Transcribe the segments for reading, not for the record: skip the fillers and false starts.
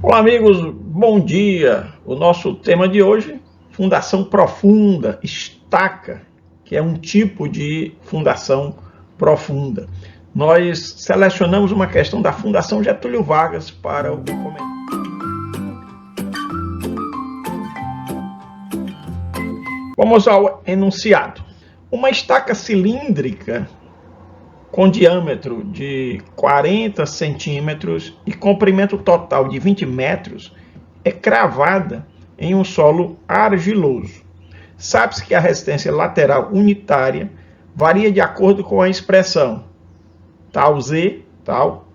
Olá, amigos, bom dia. O nosso tema de hoje, fundação profunda, estaca, que é um tipo de fundação profunda. Nós selecionamos uma questão da Fundação Getúlio Vargas para o comentário. Vamos ao enunciado. Uma estaca cilíndrica com diâmetro de 40 centímetros e comprimento total de 20 metros, é cravada em um solo argiloso. Sabe-se que a resistência lateral unitária varia de acordo com a expressão tal Z, tal,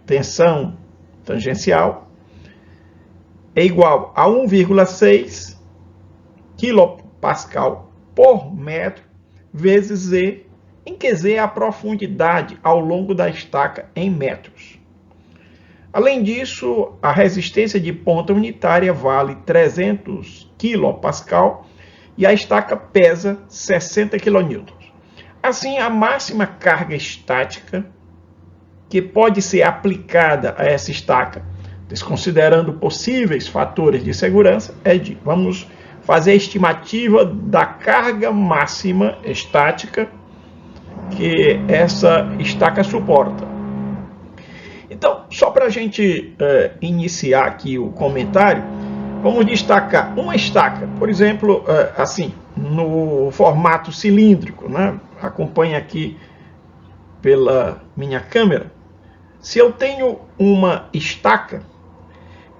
tensão tangencial, é igual a 1,6 kPa por metro vezes Z, em que Z é a profundidade ao longo da estaca em metros. Além disso, a resistência de ponta unitária vale 300 kPa e a estaca pesa 60 kN. Assim, a máxima carga estática que pode ser aplicada a essa estaca, desconsiderando possíveis fatores de segurança, é de, vamos fazer a estimativa da carga máxima estática que essa estaca suporta. Então, só para a gente iniciar aqui o comentário, vamos destacar uma estaca, por exemplo, assim, no formato cilíndrico, né? Acompanhe aqui pela minha câmera. Se eu tenho uma estaca,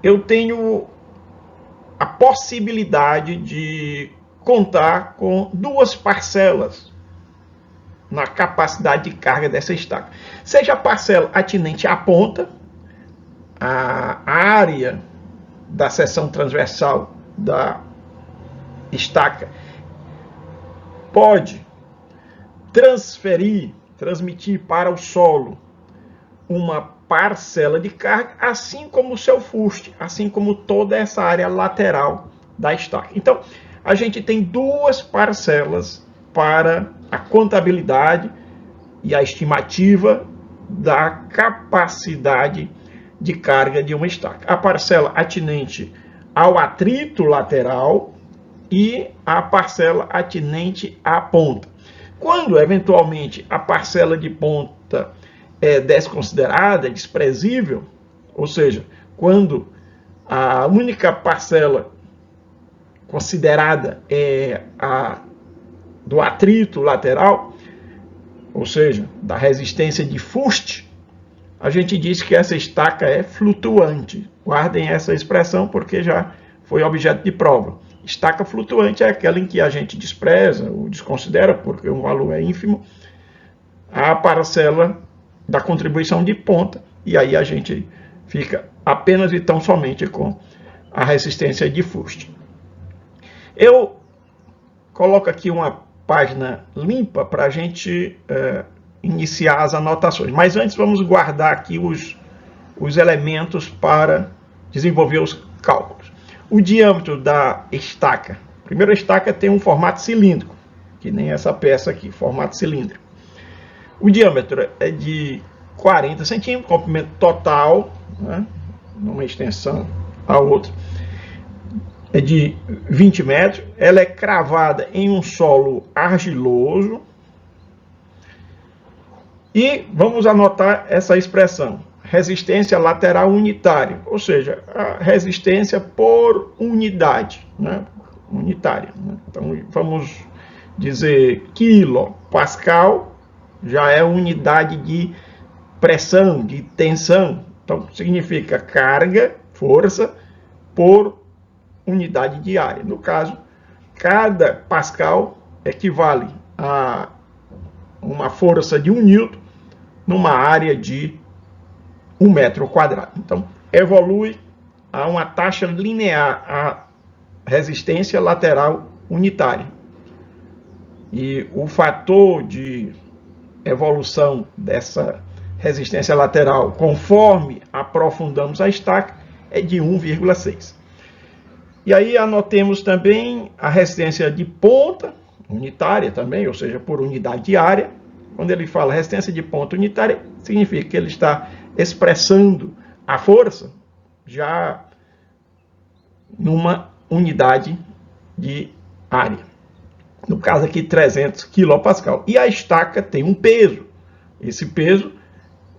eu tenho a possibilidade de contar com duas parcelas na capacidade de carga dessa estaca. Seja a parcela atinente à ponta, a área da seção transversal da estaca pode transmitir para o solo uma parcela de carga, assim como o seu fuste, assim como toda essa área lateral da estaca. Então, a gente tem duas parcelas para a contabilidade e a estimativa da capacidade de carga de uma estaca. A parcela atinente ao atrito lateral e a parcela atinente à ponta. Quando, eventualmente, a parcela de ponta é desconsiderada, é desprezível, ou seja, quando a única parcela considerada é a do atrito lateral, ou seja, da resistência de fuste, a gente diz que essa estaca é flutuante. Guardem essa expressão porque já foi objeto de prova. Estaca flutuante é aquela em que a gente despreza ou desconsidera, porque o valor é ínfimo, a parcela da contribuição de ponta, e aí a gente fica apenas e tão somente com a resistência de fuste. Eu coloco aqui uma página limpa para a gente iniciar as anotações. Mas antes vamos guardar aqui os elementos para desenvolver os cálculos. O diâmetro da estaca. Primeiro, a estaca tem um formato cilíndrico, que nem essa peça aqui, formato cilíndrico. O diâmetro é de 40 centímetros, comprimento total, né, numa extensão a outra, é de 20 metros. Ela é cravada em um solo argiloso. E vamos anotar essa expressão, resistência lateral unitária, ou seja, a resistência por unidade, né, unitária. Né? Então, vamos dizer quilopascal, já é unidade de pressão, de tensão. Então, significa carga, força, por unidade de área. No caso, cada pascal equivale a uma força de 1 newton numa área de 1 metro quadrado. Então, evolui a uma taxa linear a resistência lateral unitária. E o fator de evolução dessa resistência lateral, conforme aprofundamos a estaca, é de 1,6. E aí anotemos também a resistência de ponta, unitária também, ou seja, por unidade de área. Quando ele fala resistência de ponta unitária, significa que ele está expressando a força já numa unidade de área. No caso aqui, 300 kPa. E a estaca tem um peso. Esse peso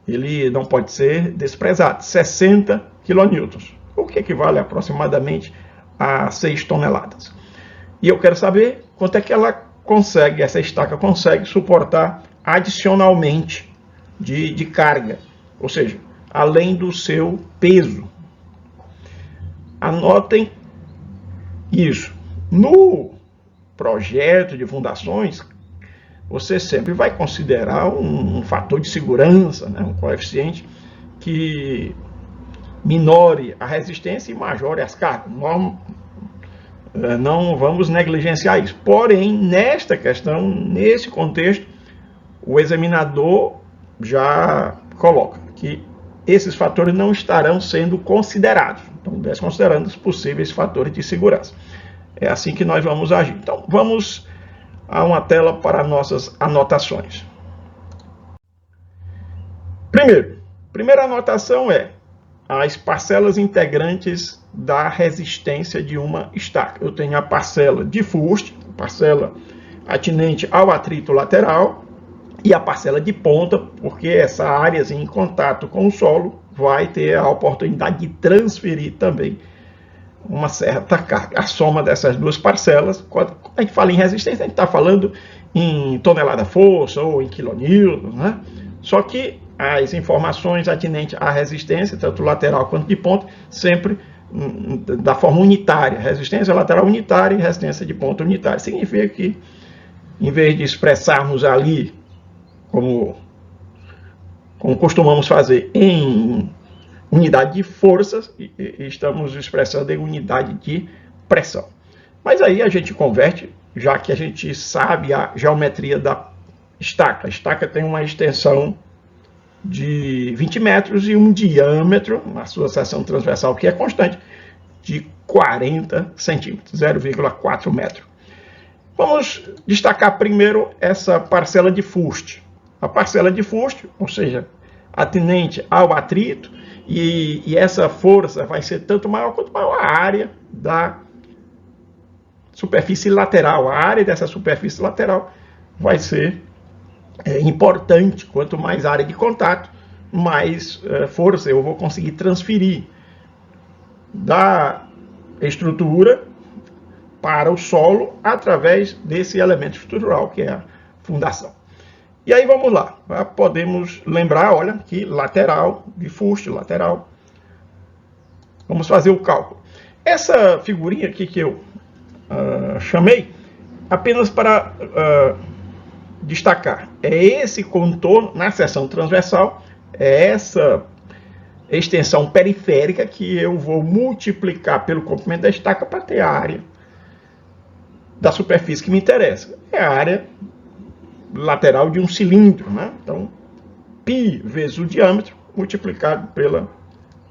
ele não pode ser desprezado, 60 kN, o que equivale aproximadamente a 6 toneladas. E eu quero saber quanto é que ela consegue, essa estaca consegue suportar adicionalmente de carga, ou seja, além do seu peso. Anotem isso. No projeto de fundações, você sempre vai considerar um fator de segurança, né? Um coeficiente que minore a resistência e majore as cargas. Não vamos negligenciar isso. Porém, nesta questão, nesse contexto, o examinador já coloca que esses fatores não estarão sendo considerados. Então, desconsiderando os possíveis fatores de segurança. É assim que nós vamos agir. Então, vamos a uma tela para nossas anotações. Primeira anotação é as parcelas integrantes da resistência de uma estaca. Eu tenho a parcela de fuste, parcela atinente ao atrito lateral, e a parcela de ponta, porque essa área em contato com o solo vai ter a oportunidade de transferir também uma certa carga. A soma dessas duas parcelas, quando a gente fala em resistência, a gente está falando em tonelada-força ou em quilonewtons, né? Só que as informações atinentes à resistência, tanto lateral quanto de ponta, sempre da forma unitária. Resistência lateral unitária e resistência de ponta unitária. Significa que, em vez de expressarmos ali, como costumamos fazer, em unidade de forças, estamos expressando em unidade de pressão. Mas aí a gente converte, já que a gente sabe a geometria da estaca. A estaca tem uma extensão de 20 metros e um diâmetro, na sua seção transversal, que é constante, de 40 centímetros, 0,4 metro. Vamos destacar primeiro essa parcela de fuste. A parcela de fuste, ou seja, atinente ao atrito, e essa força vai ser tanto maior quanto maior a área da superfície lateral. A área dessa superfície lateral vai ser importante. Quanto mais área de contato, mais força eu vou conseguir transferir da estrutura para o solo através desse elemento estrutural que é a fundação. E aí vamos lá, podemos lembrar, olha, que lateral, de fuste, lateral. Vamos fazer o cálculo. Essa figurinha aqui que eu chamei, apenas para destacar, é esse contorno na seção transversal, é essa extensão periférica que eu vou multiplicar pelo comprimento da estaca para ter a área da superfície que me interessa. É a área lateral de um cilindro, né? Então, π vezes o diâmetro multiplicado pela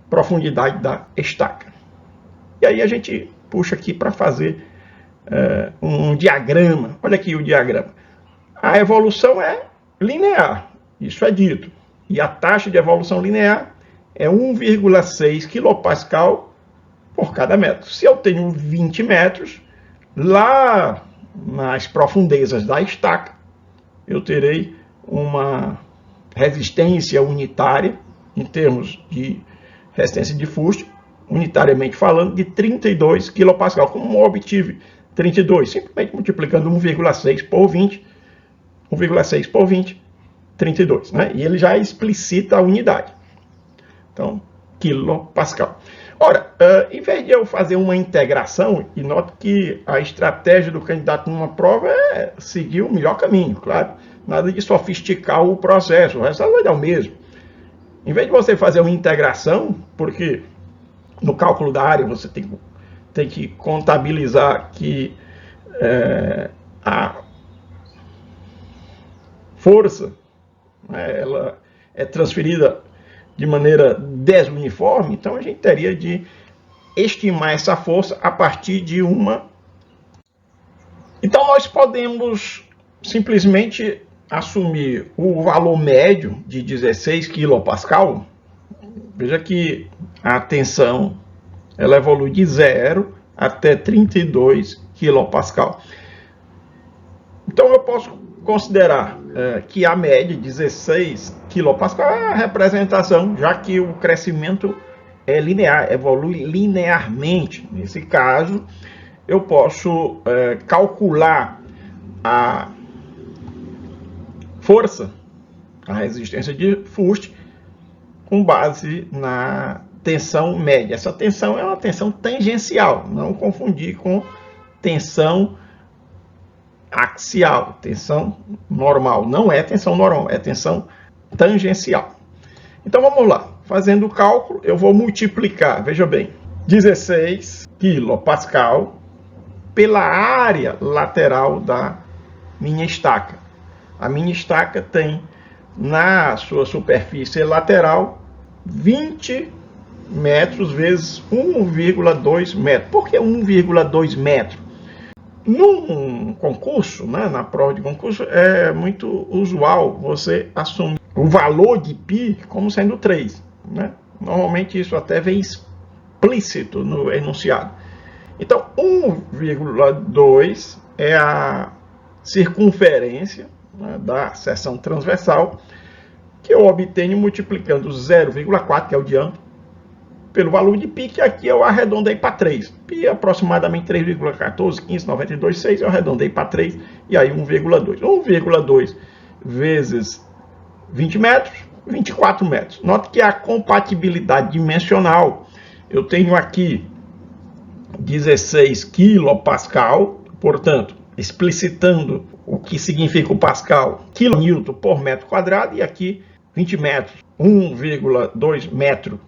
profundidade da estaca. E aí a gente puxa aqui para fazer um diagrama. Olha aqui o diagrama. A evolução é linear, isso é dito. E a taxa de evolução linear é 1,6 kPa por cada metro. Se eu tenho 20 metros, lá nas profundezas da estaca, eu terei uma resistência unitária, em termos de resistência de fuste, unitariamente falando, de 32 kPa. Como eu obtive 32? Simplesmente multiplicando 1,6 por 20, 1,6 por 20, 32. Né? E ele já explicita a unidade. Então, quilopascal. Ora, em vez de eu fazer uma integração, e note que a estratégia do candidato numa prova é seguir o melhor caminho, claro. Nada de sofisticar o processo, o resultado vai dar o mesmo. Em vez de você fazer uma integração, porque no cálculo da área você tem que contabilizar que a força, ela é transferida de maneira desuniforme, então a gente teria de estimar essa força a partir de uma... Então nós podemos simplesmente assumir o valor médio de 16 kPa, Veja que a tensão ela evolui de 0 até 32 kPa. Então eu posso considerar que a média 16 kPa é a representação, já que o crescimento é linear, evolui linearmente. Nesse caso, eu posso calcular a força, a resistência de Fust, com base na tensão média. Essa tensão é uma tensão tangencial, não confundir com tensão axial, tensão normal. Não é tensão normal, é tensão tangencial. Então vamos lá, fazendo o cálculo, eu vou multiplicar, veja bem, 16 kPa pela área lateral da minha estaca. A minha estaca tem na sua superfície lateral 20 metros vezes 1,2 metro. Por que 1,2 metro? Num concurso, né, na prova de concurso, é muito usual você assumir o valor de π como sendo 3. Né? Normalmente isso até vem explícito no enunciado. Então, 1,2 é a circunferência, né, da seção transversal, que eu obtenho multiplicando 0,4, que é o diâmetro, pelo valor de π, que aqui eu arredondei para 3. π é aproximadamente 3,14, 15, 92, 6, eu arredondei para 3, e aí 1,2. 1,2 vezes 20 metros, 24 metros. Note que a compatibilidade dimensional, eu tenho aqui 16 kPa, portanto, explicitando o que significa o Pascal, kN por metro quadrado, e aqui 20 metros, 1,2 metro,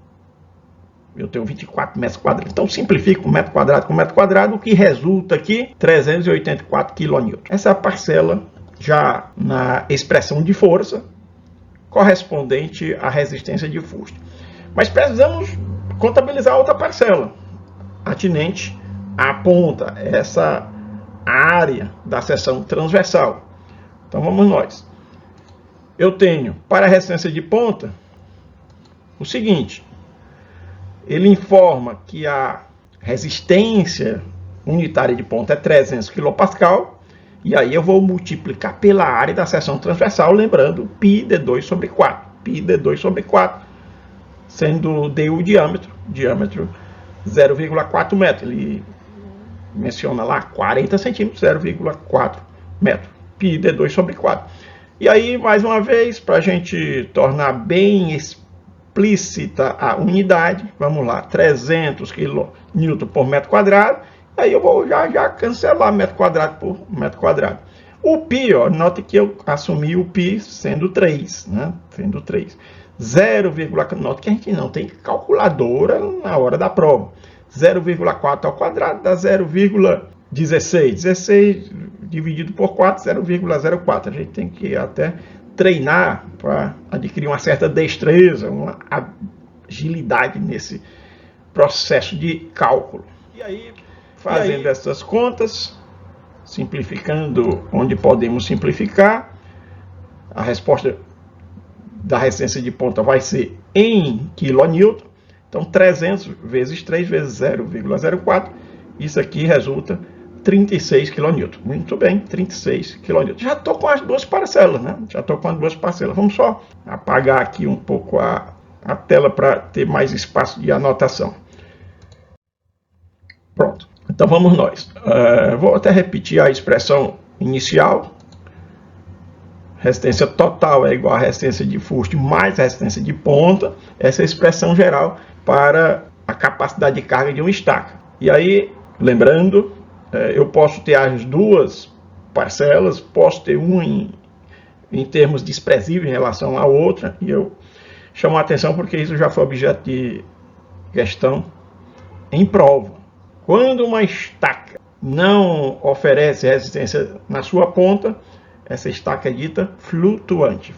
eu tenho 24 metros quadrados. Então, simplifico metro quadrado com metro quadrado, o que resulta aqui 384 kN. Essa é a parcela já na expressão de força, correspondente à resistência de Fust. Mas precisamos contabilizar outra parcela, atinente à ponta, essa área da seção transversal. Então vamos nós. Eu tenho para a resistência de ponta o seguinte: ele informa que a resistência unitária de ponta é 300 kPa, e aí eu vou multiplicar pela área da seção transversal, lembrando π de 2 sobre 4. π de 2 sobre 4, sendo d o diâmetro 0,4 metro. Ele menciona lá 40 centímetros, 0,4 metro. π de 2 sobre 4. E aí, mais uma vez, para a gente tornar bem explícita a unidade, vamos lá, 300 kN por metro quadrado. Aí eu vou já cancelar metro quadrado por metro quadrado. O π, ó, note que eu assumi o π sendo 3, né? Sendo 3. 0, note que a gente não tem calculadora na hora da prova. 0,4 ao quadrado dá 0,16. 16 dividido por 4, 0,04. A gente tem que até treinar para adquirir uma certa destreza, uma agilidade nesse processo de cálculo. E aí, fazendo essas contas, simplificando onde podemos simplificar, a resposta da resistência de ponta vai ser em kN. Então, 300 vezes 3 vezes 0,04, isso aqui resulta 36 kN. Muito bem, 36 kN. Já estou com as duas parcelas, né? Já estou com as duas parcelas. Vamos só apagar aqui um pouco a tela para ter mais espaço de anotação. Pronto. Então vamos nós. Vou até repetir a expressão inicial. Resistência total é igual a resistência de Fust mais a resistência de ponta. Essa é a expressão geral para a capacidade de carga de uma estaca. E aí, lembrando, eu posso ter as duas parcelas, posso ter uma em termos desprezíveis em relação à outra, e eu chamo a atenção porque isso já foi objeto de questão em prova. Quando uma estaca não oferece resistência na sua ponta, essa estaca é dita flutuante.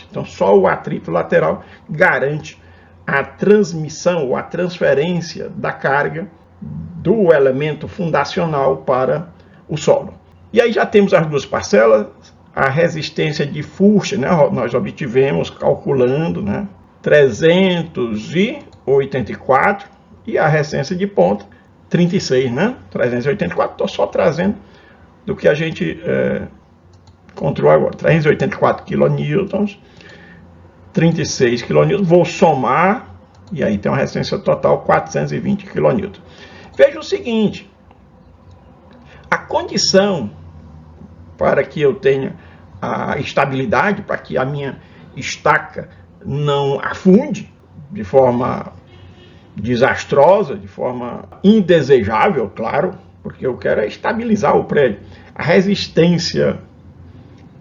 Então, só o atrito lateral garante a transmissão ou a transferência da carga do elemento fundacional para o solo. E aí já temos as duas parcelas. A resistência de Fust, né, nós obtivemos calculando, né, 384 e a resistência de ponta 36, né? 384, estou só trazendo do que a gente encontrou agora. 384 kN, 36 kN, vou somar, e aí tem uma resistência total 420 kN. Veja o seguinte, a condição para que eu tenha a estabilidade, para que a minha estaca não afunde de forma desastrosa, de forma indesejável, claro, porque eu quero estabilizar o prédio. A resistência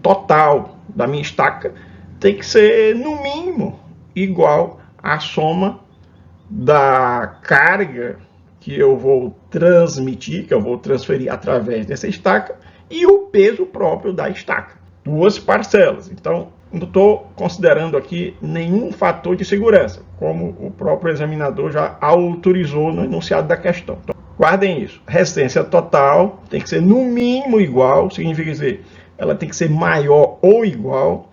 total da minha estaca tem que ser, no mínimo, igual à soma da carga que eu vou transmitir, que eu vou transferir através dessa estaca, e o peso próprio da estaca. Duas parcelas. Então, não estou considerando aqui nenhum fator de segurança, como o próprio examinador já autorizou no enunciado da questão. Então, guardem isso. Resistência total tem que ser no mínimo igual, significa dizer, ela tem que ser maior ou igual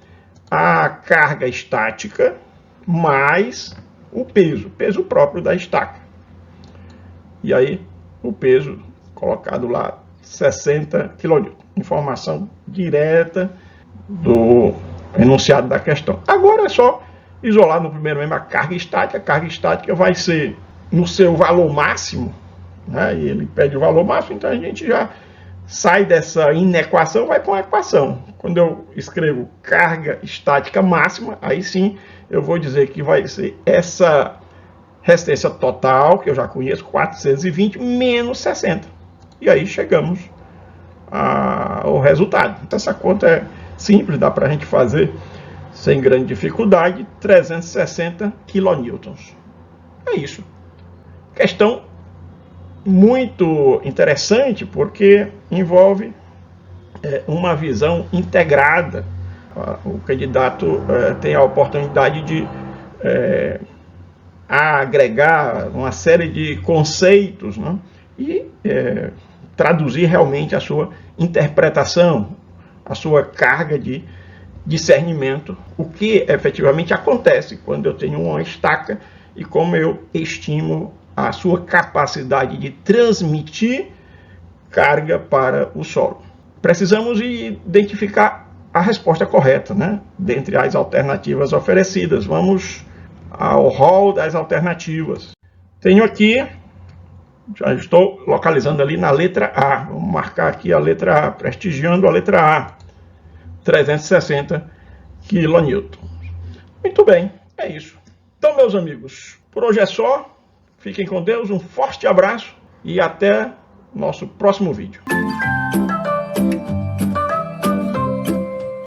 à carga estática mais o peso próprio da estaca. E aí, o peso colocado lá, 60 kN. Informação direta do enunciado da questão. Agora é só isolar no primeiro mesmo a carga estática. A carga estática vai ser no seu valor máximo, né? E ele pede o valor máximo, então a gente já sai dessa inequação, vai para uma equação. Quando eu escrevo carga estática máxima, aí sim eu vou dizer que vai ser essa resistência total, que eu já conheço, 420 menos 60. E aí chegamos ao resultado. Então essa conta é simples, dá para a gente fazer sem grande dificuldade, 360 kN. É isso. Questão muito interessante, porque envolve uma visão integrada. O candidato tem a oportunidade de agregar uma série de conceitos, né? E traduzir realmente a sua interpretação, a sua carga de discernimento, o que efetivamente acontece quando eu tenho uma estaca e como eu estimo a sua capacidade de transmitir carga para o solo. Precisamos identificar a resposta correta, né? Dentre as alternativas oferecidas. Vamos ao rol das alternativas. Tenho aqui, já estou localizando ali na letra A. Vamos marcar aqui a letra A, prestigiando a letra A. 360 kN. Muito bem, é isso. Então, meus amigos, por hoje é só. Fiquem com Deus, um forte abraço e até nosso próximo vídeo.